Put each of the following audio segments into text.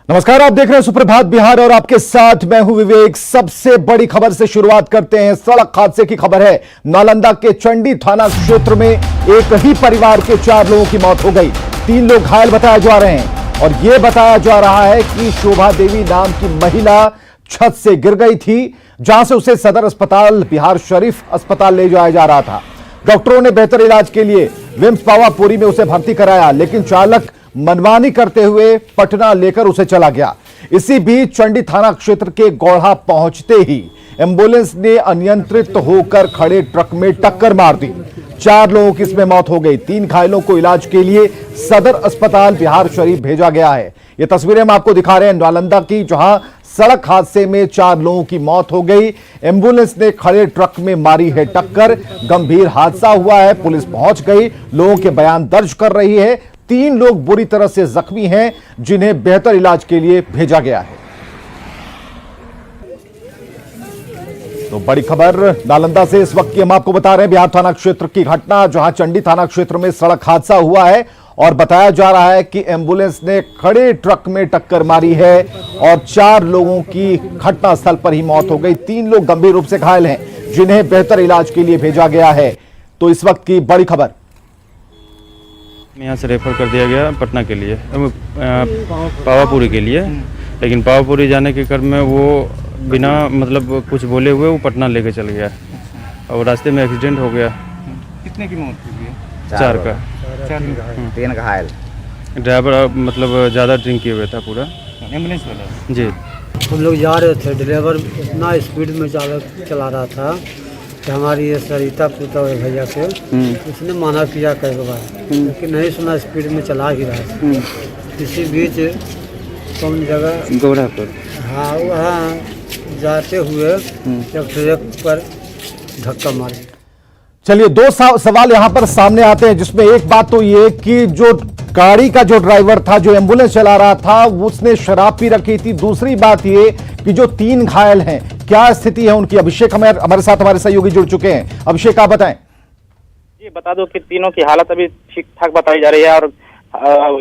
नमस्कार, आप देख रहे हैं सुप्रभात बिहार और आपके साथ मैं हूं विवेक। सबसे बड़ी खबर से शुरुआत करते हैं। सड़क हादसे की खबर है। नालंदा के चंडी थाना क्षेत्र में एक ही परिवार के 4 लोगों की मौत हो गई। 3 लोग घायल बताए जा रहे हैं और यह बताया जा रहा है कि शोभा देवी नाम की महिला छत से गिर गई थी, जहां से उसे सदर अस्पताल बिहार शरीफ अस्पताल ले जाया जा रहा था। डॉक्टरों ने बेहतर इलाज के लिए विम्स पावापुरी में उसे भर्ती कराया, लेकिन चालक मनमानी करते हुए पटना लेकर उसे चला गया। इसी बीच चंडी थाना क्षेत्र के गौड़ा पहुंचते ही एंबुलेंस ने अनियंत्रित होकर खड़े ट्रक में टक्कर मार दी। 4 लोगों की इसमें मौत हो गई। 3 घायलों को इलाज के लिए सदर अस्पताल बिहार शरीफ भेजा गया है। ये तस्वीरें हम आपको दिखा रहे हैं नालंदा की, जहां सड़क हादसे में 4 लोगों की मौत हो गई। एंबुलेंस ने खड़े ट्रक में मारी है टक्कर। गंभीर हादसा हुआ है। पुलिस पहुंच गई, लोगों के बयान दर्ज कर रही है। 3 लोग बुरी तरह से जख्मी हैं, जिन्हें बेहतर इलाज के लिए भेजा गया है। तो बड़ी खबर नालंदा से इस वक्त की हम आपको बता रहे हैं। बिहार थाना क्षेत्र की घटना, जहां चंडी थाना क्षेत्र में सड़क हादसा हुआ है और बताया जा रहा है कि एंबुलेंस ने खड़े ट्रक में टक्कर मारी है और 4 लोगों की घटनास्थल पर ही मौत हो गई। 3 लोग गंभीर रूप से घायल हैं, जिन्हें बेहतर इलाज के लिए भेजा गया है। तो इस वक्त की बड़ी खबर, यहाँ से रेफर कर दिया गया पटना के लिए, पावापुरी के लिए। लेकिन पावापुरी जाने के क्रम में वो बिना मतलब कुछ बोले हुए वो पटना लेके चल गया और रास्ते में एक्सीडेंट हो गया। कितने की मौत हुई है? 4 का। 3 घायल। ड्राइवर मतलब ज़्यादा ड्रिंक किए हुए था पूरा। एम्बुलेंस वाला? जी। हम लोग जा रहे थे, ड्राइवर इतना स्पीड में चला रहा था कि हमारी ये सरिता पुता भैया से उसने माना किया कई बार, लेकिन नहीं सुना, स्पीड में चला ही रहा था। इसी बीच कौन जगह गौड़ापुर, हाँ, वहाँ जाते हुए जब ट्रक पर धक्का मारे। चलिए 2 सवाल यहां पर सामने आते हैं, जिसमें एक बात तो ये कि जो गाड़ी का जो ड्राइवर था, जो एंबुलेंस चला रहा था, उसने शराब पी रखी थी। दूसरी बात ये कि जो 3 घायल हैं, क्या स्थिति है उनकी? अभिषेक हमारे साथ हमारे सहयोगी जुड़ चुके हैं। अभिषेक, आप बताएं। जी, बता दो कि तीनों की हालत अभी ठीक ठाक बताई जा रही है और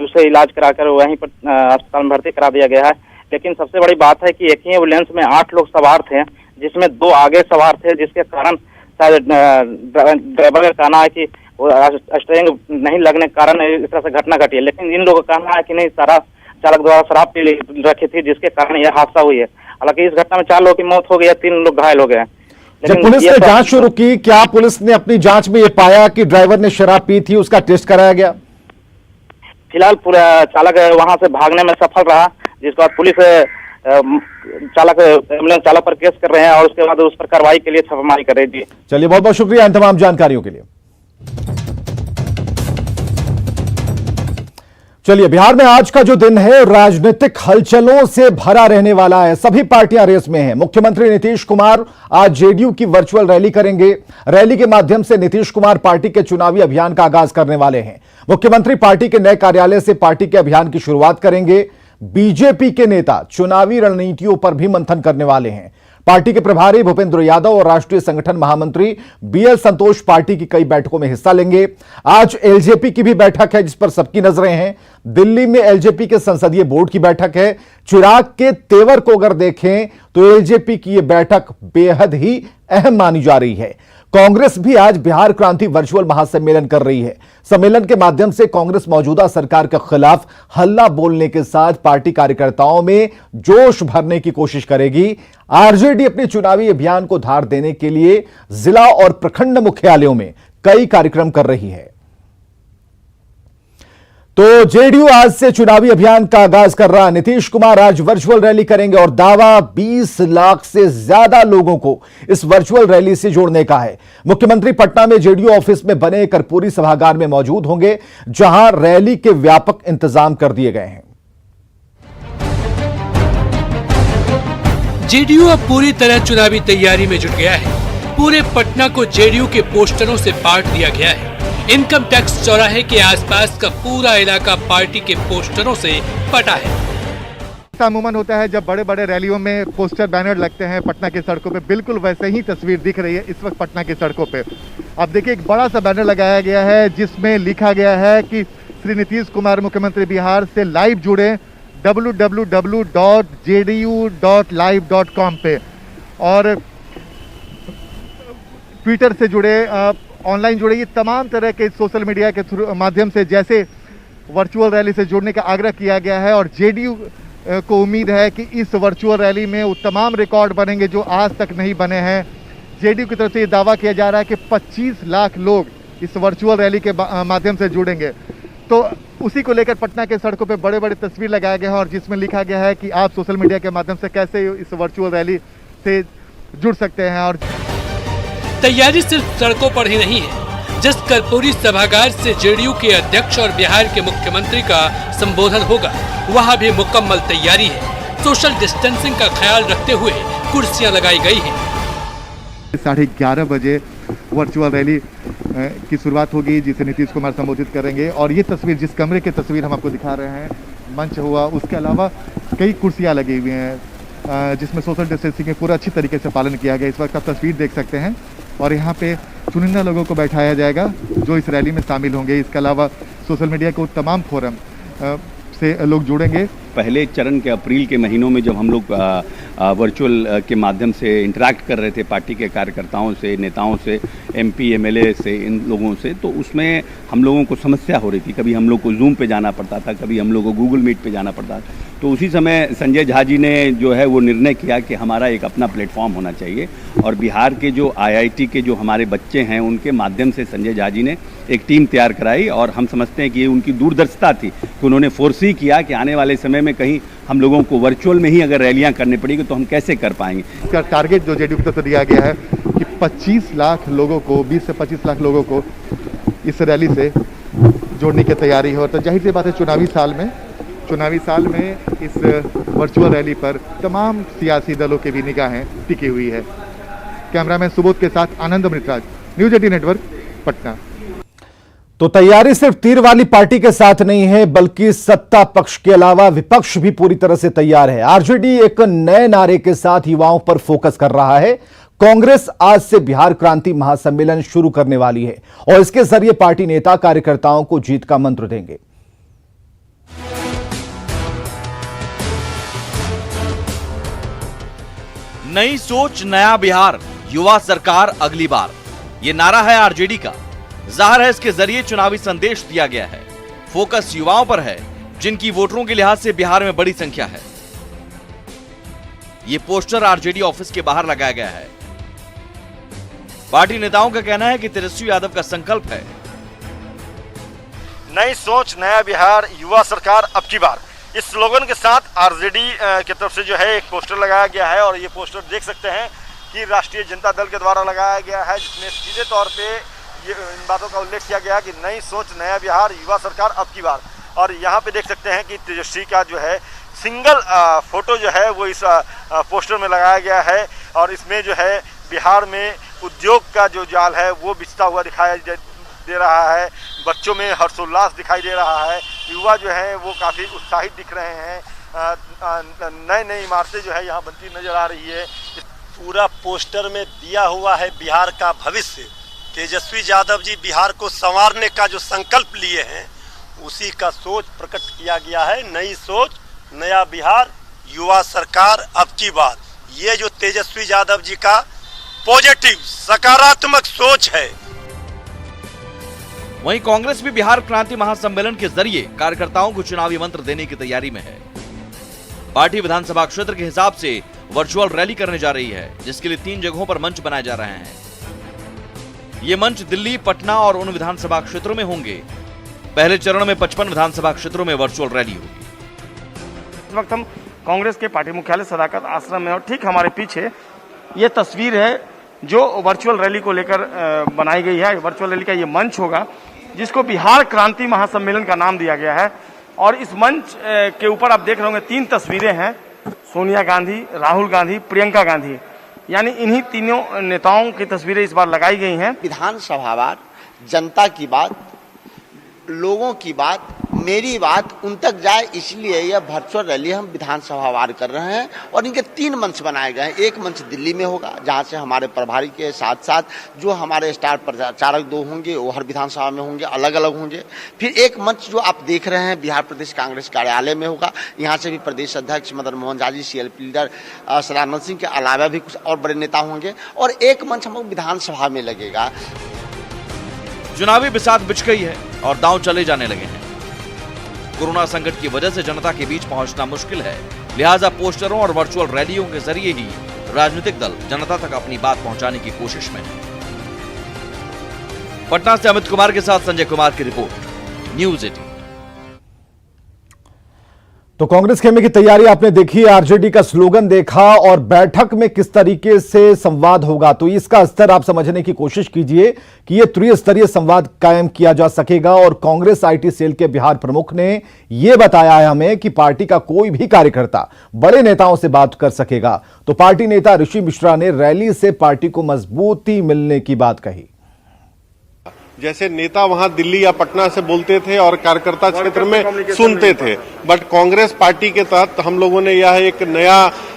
उसे इलाज कराकर वहीं पर अस्पताल में भर्ती करा दिया गया है। लेकिन सबसे बड़ी बात है कि एक ही एम्बुलेंस में 8 लोग सवार थे, जिसमें 2 आगे सवार थे, जिसके कारण शायद ड्राइवर का कहना है कि स्टीयरिंग नहीं लगने के कारण इस तरह से घटना घटी है। लेकिन इन लोगों का कहना है कि नहीं, सारा चालक द्वारा शराब पी रखी थी, जिसके कारण यह हादसा हुई है। हालांकि इस घटना में 4 लोगों की मौत हो गई है, 3 लोग घायल हो गए हैं। जब पुलिस ने जांच शुरू की, क्या पुलिस ने अपनी जांच में यह पाया कि ड्राइवर ने शराब पी थी? उसका टेस्ट कराया गया? फिलहाल पूरा चालक वहां से भागने में सफल रहा, जिसके बाद पुलिस एम्बुलेंस चालक पर केस कर रहे हैं और उसके बाद उस पर कार्रवाई के लिए छापेमारी कर रही थी। चलिए, बहुत बहुत शुक्रिया इन तमाम जानकारियों के लिए। चलिए, बिहार में आज का जो दिन है राजनीतिक हलचलों से भरा रहने वाला है। सभी पार्टियां रेस में हैं। मुख्यमंत्री नीतीश कुमार आज जेडीयू की वर्चुअल रैली करेंगे। रैली के माध्यम से नीतीश कुमार पार्टी के चुनावी अभियान का आगाज करने वाले हैं। मुख्यमंत्री पार्टी के नए कार्यालय से पार्टी के अभियान की शुरुआत करेंगे। बीजेपी के नेता चुनावी रणनीतियों पर भी मंथन करने वाले हैं। पार्टी के प्रभारी भूपेंद्र यादव और राष्ट्रीय संगठन महामंत्री बीएल संतोष पार्टी की कई बैठकों में हिस्सा लेंगे। आज एलजेपी की भी बैठक है, जिस पर सबकी नजरें हैं। दिल्ली में एलजेपी के संसदीय बोर्ड की बैठक है। चिराग के तेवर को अगर देखें तो एलजेपी की यह बैठक बेहद ही अहम मानी जा रही है। कांग्रेस भी आज बिहार क्रांति वर्चुअल महासम्मेलन कर रही है। सम्मेलन के माध्यम से कांग्रेस मौजूदा सरकार के खिलाफ हल्ला बोलने के साथ पार्टी कार्यकर्ताओं में जोश भरने की कोशिश करेगी। आरजेडी अपने चुनावी अभियान को धार देने के लिए जिला और प्रखंड मुख्यालयों में कई कार्यक्रम कर रही है। तो जेडीयू आज से चुनावी अभियान का आगाज कर रहा है। नीतीश कुमार आज वर्चुअल रैली करेंगे और दावा 20 लाख से ज्यादा लोगों को इस वर्चुअल रैली से जोड़ने का है। मुख्यमंत्री पटना में जेडीयू ऑफिस में बने कर्पूरी सभागार में मौजूद होंगे, जहां रैली के व्यापक इंतजाम कर दिए गए हैं। जेडीयू अब पूरी तरह चुनावी तैयारी में जुट गया है। पूरे पटना को जेडीयू के पोस्टरों से बांट दिया गया है। इनकम टैक्स चौराहे के आसपास का पूरा इलाका पार्टी के पोस्टरों से पटा है। अमूमन होता है जब बड़े बड़े रैलियों में पोस्टर बैनर लगते हैं पटना की सड़कों पे, बिल्कुल वैसे ही तस्वीर दिख रही है इस वक्त पटना की सड़कों पे। अब देखिए, एक बड़ा सा बैनर लगाया गया है जिसमें लिखा गया है कि श्री नीतीश कुमार मुख्यमंत्री बिहार से लाइव जुड़े, www.jdu.live.com पे, और ट्विटर से जुड़े, ऑनलाइन जुड़े, ये तमाम तरह के सोशल मीडिया के माध्यम से जैसे वर्चुअल रैली से जुड़ने का आग्रह किया गया है। और जेडीयू को उम्मीद है कि इस वर्चुअल रैली में वो तमाम रिकॉर्ड बनेंगे जो आज तक नहीं बने हैं। जेडीयू की तरफ से ये दावा किया जा रहा है कि 25 लाख लोग इस वर्चुअल रैली के माध्यम से जुड़ेंगे। तो उसी को लेकर पटना के सड़कों पे बड़े बड़े तस्वीर लगाए गए हैं और जिसमें लिखा गया है कि आप सोशल मीडिया के माध्यम से कैसे इस वर्चुअल रैली से जुड़ सकते हैं। और तैयारी सिर्फ सड़कों पर ही नहीं है। जिस कर्पूरी सभागार से जेडीयू के अध्यक्ष और बिहार के मुख्यमंत्री का संबोधन होगा, वहां भी मुकम्मल तैयारी है। सोशल डिस्टेंसिंग का ख्याल रखते हुए कुर्सियां लगाई गई हैं। 11:30 बजे वर्चुअल रैली की शुरुआत होगी जिसे नीतीश कुमार संबोधित करेंगे। और ये तस्वीर, जिस कमरे की तस्वीर हम आपको दिखा रहे हैं, मंच हुआ, उसके अलावा कई कुर्सियां लगी हुई हैं जिसमें सोशल डिस्टेंसिंग में पूरा अच्छी तरीके से पालन किया गया। इस वक्त आप तस्वीर देख सकते हैं और यहाँ पे चुनिंदा लोगों को बैठाया जाएगा जो इस रैली में शामिल होंगे। इसके अलावा सोशल मीडिया को तमाम फोरम से लोग जुड़ेंगे। पहले चरण के अप्रैल के महीनों में जब हम लोग वर्चुअल के माध्यम से इंटरेक्ट कर रहे थे पार्टी के कार्यकर्ताओं से, नेताओं से, एमपी एमएलए से, इन लोगों से, तो उसमें हम लोगों को समस्या हो रही थी। कभी हम लोग को जूम पे जाना पड़ता था, कभी हम लोग को गूगल मीट पे जाना पड़ता था। तो उसी समय संजय झा जी ने जो है वो निर्णय किया कि हमारा एक अपना प्लेटफॉर्म होना चाहिए और बिहार के जो IIT के जो हमारे बच्चे हैं उनके माध्यम से संजय झा जी ने एक टीम तैयार कराई। और हम समझते हैं कि ये उनकी दूरदर्शिता थी कि उन्होंने फोरसी किया कि आने वाले समय में कहीं हम लोगों को वर्चुअल में ही अगर रैलियां करनी पड़ेगी तो हम कैसे कर पाएंगे। इसका टारगेट जो जेडीयू की तरफ से दिया गया है कि 25 लाख लोगों को, 20 से 25 लाख लोगों को इस रैली से जोड़ने की तैयारी हो। तो जाहिर सी बात है चुनावी साल में इस वर्चुअल रैली पर तमाम सियासी दलों की भी निगाहें टिकी हुई है। कैमरामैन सुबोध के साथ आनंद अमृतराज, न्यूज 18 नेटवर्क, पटना। तो तैयारी सिर्फ तीर वाली पार्टी के साथ नहीं है बल्कि सत्ता पक्ष के अलावा विपक्ष भी पूरी तरह से तैयार है। आरजेडी एक नए नारे के साथ युवाओं पर फोकस कर रहा है। कांग्रेस आज से बिहार क्रांति महासम्मेलन शुरू करने वाली है और इसके जरिए पार्टी नेता कार्यकर्ताओं को जीत का मंत्र देंगे। नई सोच, नया बिहार, युवा सरकार अगली बार, ये नारा है आरजेडी का। जाहिर है इसके जरिए चुनावी संदेश दिया गया है। फोकस युवाओं पर है जिनकी वोटरों के लिहाज से बिहार में बड़ी संख्या है। ये पोस्टर आरजेडी ऑफिस के बाहर लगाया गया है। पार्टी नेताओं का कहना है कि तेजस्वी यादव का संकल्प है नई सोच, नया बिहार, युवा सरकार अब की बार। इस स्लोगन के साथ आरजेडी की तरफ से जो है एक पोस्टर लगाया गया है और ये पोस्टर देख सकते हैं कि राष्ट्रीय जनता दल के द्वारा लगाया गया है, जिसमें सीधे तौर पे ये इन बातों का उल्लेख किया गया कि नई सोच, नया बिहार, युवा सरकार अब की बार। और यहाँ पे देख सकते हैं कि तेजस्वी का जो है सिंगल फोटो जो है वो इस पोस्टर में लगाया गया है और इसमें जो है बिहार में उद्योग का जो जाल है वो बिछता हुआ दिखाई दे रहा है। बच्चों में हर्षोल्लास दिखाई दे रहा है। युवा जो है वो काफ़ी उत्साहित दिख रहे हैं। नई नई इमारतें जो है यहाँ बनती नजर आ रही है। पूरा पोस्टर में दिया हुआ है बिहार का भविष्य। तेजस्वी यादव जी बिहार को संवारने का जो संकल्प लिए हैं उसी का सोच प्रकट किया गया है। नई सोच, नया बिहार, युवा सरकार अब की बात। ये जो तेजस्वी यादव जी का पॉजिटिव सकारात्मक सोच है। वहीं कांग्रेस भी बिहार क्रांति महासम्मेलन के जरिए कार्यकर्ताओं को चुनावी मंत्र देने की तैयारी में है। पार्टी विधानसभा क्षेत्र के हिसाब से वर्चुअल रैली करने जा रही है, जिसके लिए 3 जगहों पर मंच बनाए जा रहे हैं। ये मंच दिल्ली, पटना और उन विधानसभा क्षेत्रों में होंगे। पहले चरण में 55 विधानसभा क्षेत्रों में वर्चुअल रैली होगी। इस वक्त हम कांग्रेस के पार्टी मुख्यालय सदाकत आश्रम में और ठीक हमारे पीछे ये तस्वीर है जो वर्चुअल रैली को लेकर बनाई गई है। वर्चुअल रैली का ये मंच होगा जिसको बिहार क्रांति महासम्मेलन का नाम दिया गया है। और इस मंच के ऊपर आप देख रहे होंगे 3 तस्वीरें हैं, सोनिया गांधी, राहुल गांधी, प्रियंका गांधी, यानी इन्हीं तीनों नेताओं की तस्वीरें इस बार लगाई गई हैं। विधानसभावार जनता की बात, लोगों की बात, मेरी बात उन तक जाए, इसलिए यह वर्चुअल रैली हम विधानसभा वार कर रहे हैं। और इनके 3 मंच बनाए गए हैं। एक मंच दिल्ली में होगा, जहां से हमारे प्रभारी के साथ साथ जो हमारे स्टार प्रचारक 2 होंगे वो हर विधानसभा में होंगे, अलग अलग होंगे। फिर एक मंच जो आप देख रहे हैं बिहार प्रदेश कांग्रेस कार्यालय में होगा। यहाँ से भी प्रदेश अध्यक्ष मदन मोहन झा जी, CLP लीडर सदानंद सिंह के अलावा भी कुछ और बड़े नेता होंगे। और एक मंच हम लोग विधानसभा में लगेगा। चुनावी बिसात बिछ गई है और दांव चले जाने लगे हैं। कोरोना संकट की वजह से जनता के बीच पहुंचना मुश्किल है, लिहाजा पोस्टरों और वर्चुअल रैलियों के जरिए ही राजनीतिक दल जनता तक अपनी बात पहुंचाने की कोशिश में है। पटना से अमित कुमार के साथ संजय कुमार की रिपोर्ट, न्यूज़ 18। तो कांग्रेस खेमे की तैयारी आपने देखी, आरजेडी का स्लोगन देखा और बैठक में किस तरीके से संवाद होगा, तो इसका स्तर आप समझने की कोशिश कीजिए कि यह त्रिस्तरीय संवाद कायम किया जा सकेगा। और कांग्रेस IT सेल के बिहार प्रमुख ने यह बताया है हमें कि पार्टी का कोई भी कार्यकर्ता बड़े नेताओं से बात कर सकेगा। तो पार्टी नेता ऋषि मिश्रा ने रैली से पार्टी को मजबूती मिलने की बात कही। जैसे नेता वहां दिल्ली या पटना से बोलते थे और कार्यकर्ता क्षेत्र में सुनते थे, बट कांग्रेस पार्टी के तहत हम लोगों ने यह एक नया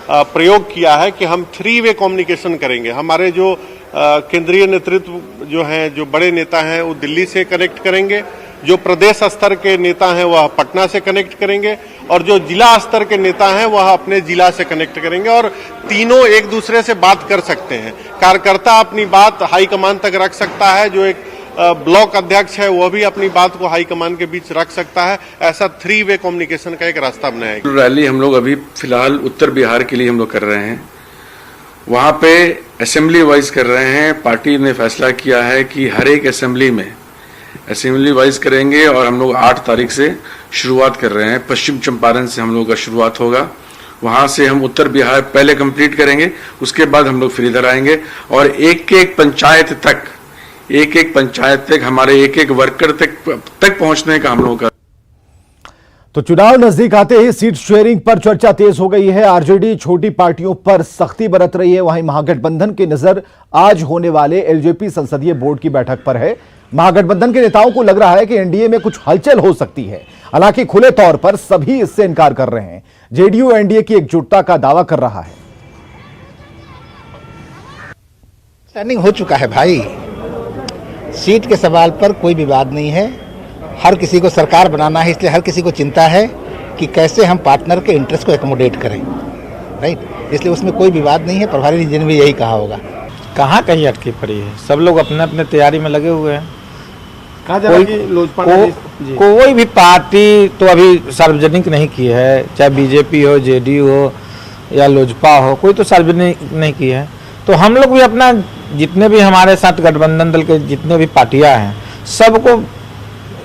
प्रयोग किया है कि हम 3 वे कम्युनिकेशन करेंगे। हमारे जो केंद्रीय नेतृत्व जो हैं, जो बड़े नेता हैं, वो दिल्ली से कनेक्ट करेंगे, जो प्रदेश स्तर के नेता हैं वह पटना से कनेक्ट करेंगे, और जो जिला स्तर के नेता हैं वह अपने जिला से कनेक्ट करेंगे। और तीनों एक दूसरे से बात कर सकते हैं। कार्यकर्ता अपनी बात हाईकमान तक रख सकता है, जो एक ब्लॉक अध्यक्ष है वह भी अपनी बात को हाईकमान के बीच रख सकता है। ऐसा 3 वे कम्युनिकेशन का एक रास्ता बनाया। रैली हम लोग अभी फिलहाल उत्तर बिहार के लिए हम लोग कर रहे हैं, वहां पे असेंबली वाइज कर रहे हैं। पार्टी ने फैसला किया है कि हर एक असेंबली में असेंबली वाइज करेंगे और हम लोग 8 तारीख से शुरुआत कर रहे हैं। पश्चिम चंपारण से हम लोग का शुरुआत होगा, वहां से हम उत्तर बिहार पहले कंप्लीट करेंगे, उसके बाद हम लोग फिर इधर आएंगे और एक एक पंचायत तक हमारे एक वर्कर तक पहुंचने का हम लोगों का। तो चुनाव नजदीक आते ही सीट शेयरिंग पर चर्चा तेज हो गई है। आरजेडी छोटी पार्टियों पर सख्ती बरत रही है, वहीं महागठबंधन की नजर आज होने वाले एलजेपी संसदीय बोर्ड की बैठक पर है। महागठबंधन के नेताओं को लग रहा है कि एनडीए में कुछ हलचल हो सकती है, हालांकि खुले तौर पर सभी इससे इनकार कर रहे हैं। जेडीयू एनडीए की एकजुटता का दावा कर रहा है। प्लानिंग हो चुका है भाई, सीट के सवाल पर कोई विवाद नहीं है। हर किसी को सरकार बनाना है, इसलिए हर किसी को चिंता है कि कैसे हम पार्टनर के इंटरेस्ट को एकोमोडेट करें, राइट। इसलिए उसमें कोई विवाद नहीं है। प्रभारी जी ने भी यही कहा होगा। कहाँ कहीं अटकी पड़ी है, सब लोग अपने अपने तैयारी में लगे हुए हैं। कोई भी पार्टी तो अभी सार्वजनिक नहीं की है, चाहे बीजेपी हो, जेडीयू हो या लोजपा हो, कोई तो सार्वजनिक नहीं की है। तो हम लोग भी अपना जितने भी हमारे साथ गठबंधन दल के जितने भी पार्टियां हैं, सबको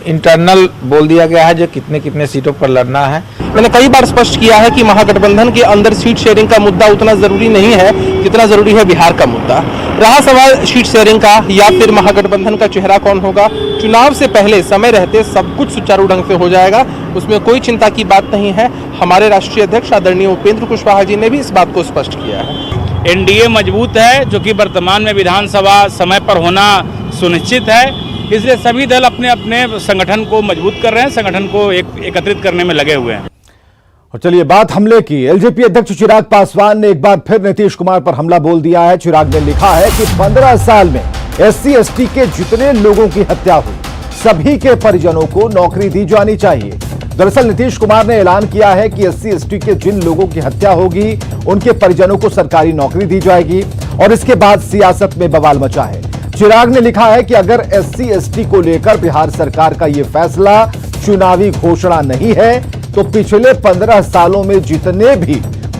इंटरनल बोल दिया गया है जो कितने कितने सीटों पर लड़ना है। मैंने कई बार स्पष्ट किया है कि महागठबंधन के अंदर सीट शेयरिंग का मुद्दा उतना जरूरी नहीं है जितना जरूरी है बिहार का मुद्दा। रहा सवाल सीट शेयरिंग का या फिर महागठबंधन का चेहरा कौन होगा, चुनाव से पहले समय रहते सब कुछ सुचारू ढंग से हो जाएगा, उसमें कोई चिंता की बात नहीं है। हमारे राष्ट्रीय अध्यक्ष आदरणीय उपेंद्र कुशवाहा जी ने भी इस बात को स्पष्ट किया है। एनडीए मजबूत है, जो कि वर्तमान में विधानसभा समय पर होना सुनिश्चित है, इसलिए सभी दल अपने अपने संगठन को मजबूत कर रहे हैं, संगठन को एकत्रित करने में लगे हुए हैं। और चलिए बात हमले की। एलजेपी अध्यक्ष चिराग पासवान ने एक बार फिर नीतीश कुमार पर हमला बोल दिया है। चिराग ने लिखा है कि 15 साल में SC/ST के जितने लोगों की हत्या हुई, सभी के परिजनों को नौकरी दी जानी चाहिए। दरअसल नीतीश कुमार ने ऐलान किया है कि SC/ST के जिन लोगों की हत्या होगी उनके परिजनों को सरकारी नौकरी दी जाएगी और इसके बाद सियासत में बवाल मचा है। चिराग ने लिखा है कि अगर SC/ST को लेकर बिहार सरकार का यह फैसला चुनावी घोषणा नहीं है तो पिछले 15 सालों में जितने भी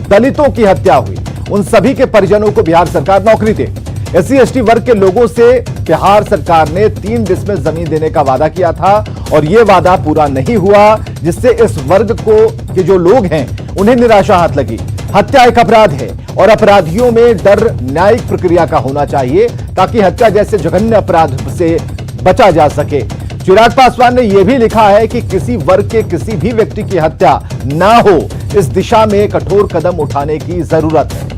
दलितों की हत्या हुई उन सभी के परिजनों को बिहार सरकार नौकरी दे। SC/ST वर्ग के लोगों से बिहार सरकार ने 3 डिसमिल जमीन देने का वादा किया था और यह वादा पूरा नहीं हुआ, जिससे इस वर्ग को के जो लोग हैं उन्हें निराशा हाथ लगी। हत्या एक अपराध है और अपराधियों में डर न्यायिक प्रक्रिया का होना चाहिए ताकि हत्या जैसे जघन्य अपराध से बचा जा सके। चिराग पासवान ने यह भी लिखा है कि किसी वर्ग के किसी भी व्यक्ति की हत्या ना हो, इस दिशा में कठोर कदम उठाने की जरूरत है।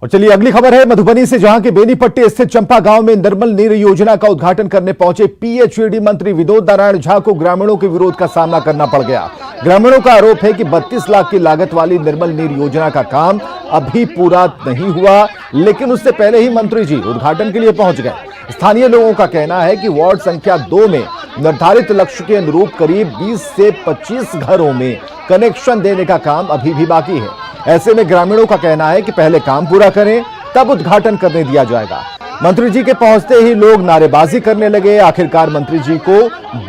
और चलिए अगली खबर है मधुबनी से, जहां के बेनीपट्टी स्थित चंपा गांव में निर्मल नीर योजना का उद्घाटन करने पहुंचे पीएचईडी मंत्री विनोद नारायण झा को ग्रामीणों के विरोध का सामना करना पड़ गया। ग्रामीणों का आरोप है कि 32 लाख की लागत वाली निर्मल नीर योजना का काम अभी पूरा नहीं हुआ, लेकिन उससे पहले ही मंत्री जी उद्घाटन के लिए पहुंच गए। स्थानीय लोगों का कहना है कि वार्ड संख्या 2 में निर्धारित लक्ष्य के अनुरूप करीब 20 से 25 घरों में कनेक्शन देने का काम अभी भी बाकी है। ऐसे में ग्रामीणों का कहना है कि पहले काम पूरा करें तब उद्घाटन करने दिया जाएगा। मंत्री जी के पहुंचते ही लोग नारेबाजी करने लगे। आखिरकार मंत्री जी को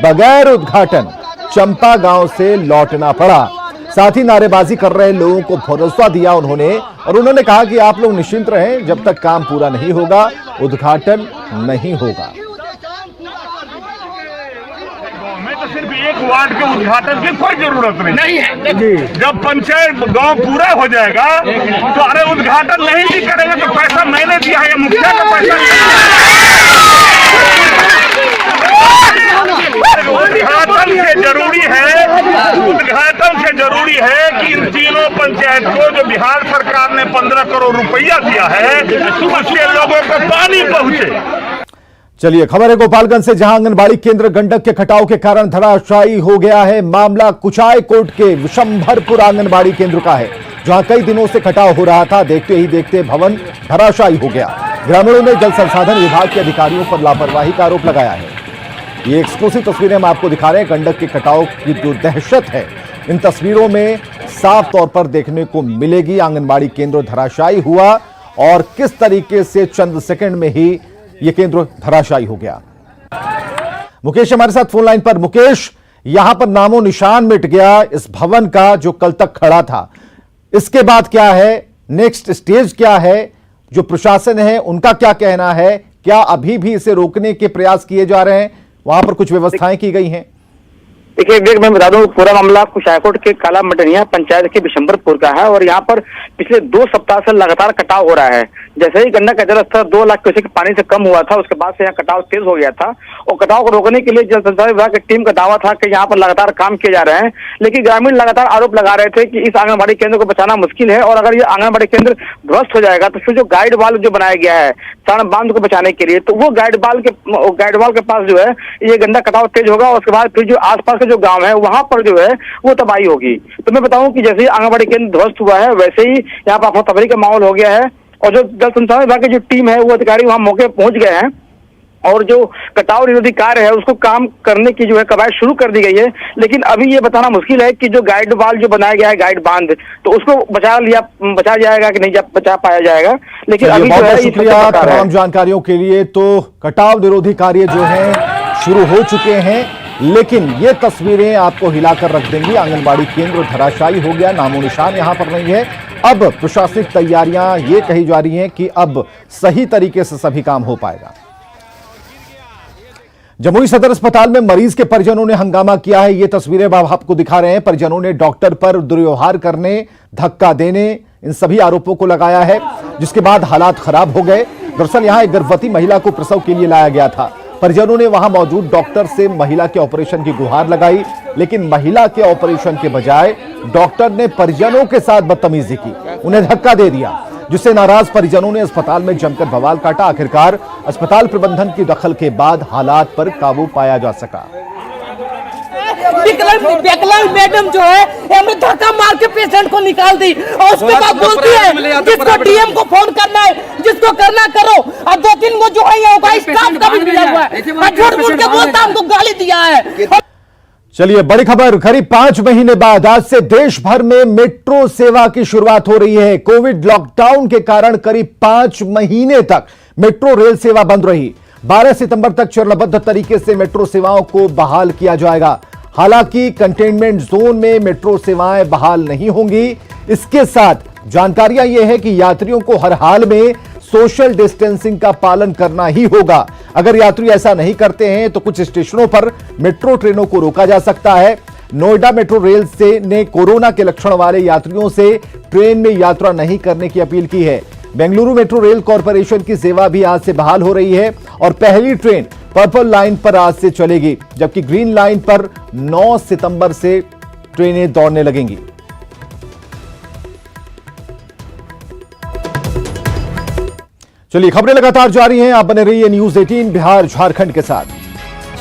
बगैर उद्घाटन चंपा गांव से लौटना पड़ा। साथ ही नारेबाजी कर रहे लोगों को भरोसा दिया उन्होंने कहा कि आप लोग निश्चिंत रहें, जब तक काम पूरा नहीं होगा उद्घाटन नहीं होगा। तो सिर्फ एक वार्ड के उद्घाटन की कोई जरूरत नहीं है। जब पंचायत गांव पूरा हो जाएगा तो अरे उद्घाटन नहीं भी करेंगे तो पैसा मैंने दिया है, मुखिया का पैसा उद्घाटन से जरूरी है कि इन तीनों पंचायत को जो बिहार सरकार ने 15 करोड़ रुपया दिया है उससे लोगों को पानी पहुंचे। चलिए खबर है गोपालगंज से, जहां आंगनबाड़ी केंद्र गंडक के कटाव के कारण धराशायी हो गया है। मामला कुचाय कोट के विशंभरपुर आंगनबाड़ी केंद्र का है, जहां कई दिनों से कटाव हो रहा था। देखते ही देखते भवन धराशायी हो गया। ग्रामीणों ने जल संसाधन विभाग के अधिकारियों पर लापरवाही का आरोप लगाया है। ये एक्सक्लूसिव तस्वीरें हम आपको दिखा रहे हैं। गंडक के कटाव की जो दहशत है इन तस्वीरों में साफ तौर पर देखने को मिलेगी। आंगनबाड़ी केंद्र धराशायी हुआ और किस तरीके से चंद सेकंड में ही यह केंद्र धराशायी हो गया। मुकेश हमारे साथ फोन लाइन पर। मुकेश, यहां पर नामो निशान मिट गया इस भवन का जो कल तक खड़ा था, इसके बाद क्या है, नेक्स्ट स्टेज क्या है? जो प्रशासन है उनका क्या कहना है? क्या अभी भी इसे रोकने के प्रयास किए जा रहे हैं? वहां पर कुछ व्यवस्थाएं की गई हैं? देखिए विवेक, मैं बता दूं पूरा मामला कुचायकोट के काला मटनिया पंचायत के विशंभरपुर का है और यहाँ पर पिछले 2 सप्ताह से लगातार कटाव हो रहा है। जैसे ही गंडक का जलस्तर 2 लाख क्यूसेक पानी से कम हुआ था, उसके बाद से यहाँ कटाव तेज हो गया था और कटाव को रोकने के लिए जल संसाधन विभाग की टीम का दावा था कि यहाँ पर लगातार काम किए जा रहे हैं। लेकिन ग्रामीण लगातार आरोप लगा रहे थे कि इस आंगनबाड़ी केंद्र को बचाना मुश्किल है और अगर ये आंगनबाड़ी केंद्र ध्वस्त हो जाएगा तो फिर जो गाइड वाल जो बनाया गया है सारण बांध को बचाने के लिए, तो वो गाइड वाल के पास जो है ये गंडक कटाव तेज होगा और उसके बाद फिर जो आसपास के जो गाँव है वहां पर जो है वो तबाही होगी। तो मैं बताऊं कि जैसे ही आंगनबाड़ी केंद्र ध्वस्त हुआ है वैसे ही यहाँ पर अफरा तफरी का माहौल हो गया है और जो जल संसाधन विभाग की जो टीम है वो अधिकारी वहां मौके पर पहुंच गए हैं और जो कटाव निरोधी कार्य है उसको काम करने की जो है कवायद शुरू कर दी गई है। लेकिन अभी ये बताना मुश्किल है कि जो गाइड वाल जो बनाया गया है, गाइड बांध, तो उसको बचा जाएगा कि नहीं बचा पाया जाएगा। लेकिन अभी जो है शुक्रिया तमाम जानकारियों के लिए। तो कटाव निरोधी कार्य जो है शुरू हो चुके हैं, लेकिन ये तस्वीरें आपको हिलाकर रख देंगी। आंगनबाड़ी केंद्र धराशायी हो गया, नामो निशान यहां पर नहीं है। अब प्रशासनिक तैयारियां ये कही जा रही हैं कि अब सही तरीके से सभी काम हो पाएगा। जमुई सदर अस्पताल में मरीज के परिजनों ने हंगामा किया है। ये तस्वीरें आपको दिखा रहे हैं। परिजनों ने डॉक्टर पर दुर्व्यवहार करने, धक्का देने, इन सभी आरोपों को लगाया है, जिसके बाद हालात खराब हो गए। दरअसल यहां एक गर्भवती महिला को प्रसव के लिए लाया गया था। परिजनों ने वहां मौजूद डॉक्टर से महिला के ऑपरेशन की गुहार लगाई, लेकिन महिला के ऑपरेशन के बजाय डॉक्टर ने परिजनों के साथ बदतमीजी की, उन्हें धक्का दे दिया, जिससे नाराज परिजनों ने अस्पताल में जमकर बवाल काटा। आखिरकार अस्पताल प्रबंधन की दखल के बाद हालात पर काबू पाया जा सका। विकलांग मैडम जो है हमने धक्का मार के पेशेंट को निकाल दी और उसके बाद बोलती है जिसको डीएम को फोन करना है, जिसको करना करो। और 2-3 को जो है स्टाफ का भी मिला हुआ है, झूठ के बोलता हमको गाली दिया है। चलिए बड़ी खबर, करीब 5 महीने बाद आज से देश भर में मेट्रो सेवा की शुरुआत हो रही है। कोविड लॉकडाउन के कारण करीब 5 महीने तक मेट्रो रेल सेवा बंद रही। 12 सितंबर तक चरणबद्ध तरीके से मेट्रो सेवाओं को बहाल किया जाएगा। हालांकि कंटेनमेंट जोन में मेट्रो सेवाएं बहाल नहीं होंगी। इसके साथ जानकारियां यह है कि यात्रियों को हर हाल में सोशल डिस्टेंसिंग का पालन करना ही होगा। अगर यात्री ऐसा नहीं करते हैं तो कुछ स्टेशनों पर मेट्रो ट्रेनों को रोका जा सकता है। नोएडा मेट्रो रेल से ने कोरोना के लक्षण वाले यात्रियों से ट्रेन में यात्रा नहीं करने की अपील की है। बेंगलुरु मेट्रो रेल कॉरपोरेशन की सेवा भी आज से बहाल हो रही है और पहली ट्रेन पर्पल लाइन पर आज से चलेगी, जबकि ग्रीन लाइन पर 9 सितंबर से ट्रेनें दौड़ने लगेंगी। चलिए, खबरें लगातार जारी हैं। आप बने रहिए न्यूज़ 18 बिहार झारखंड के साथ।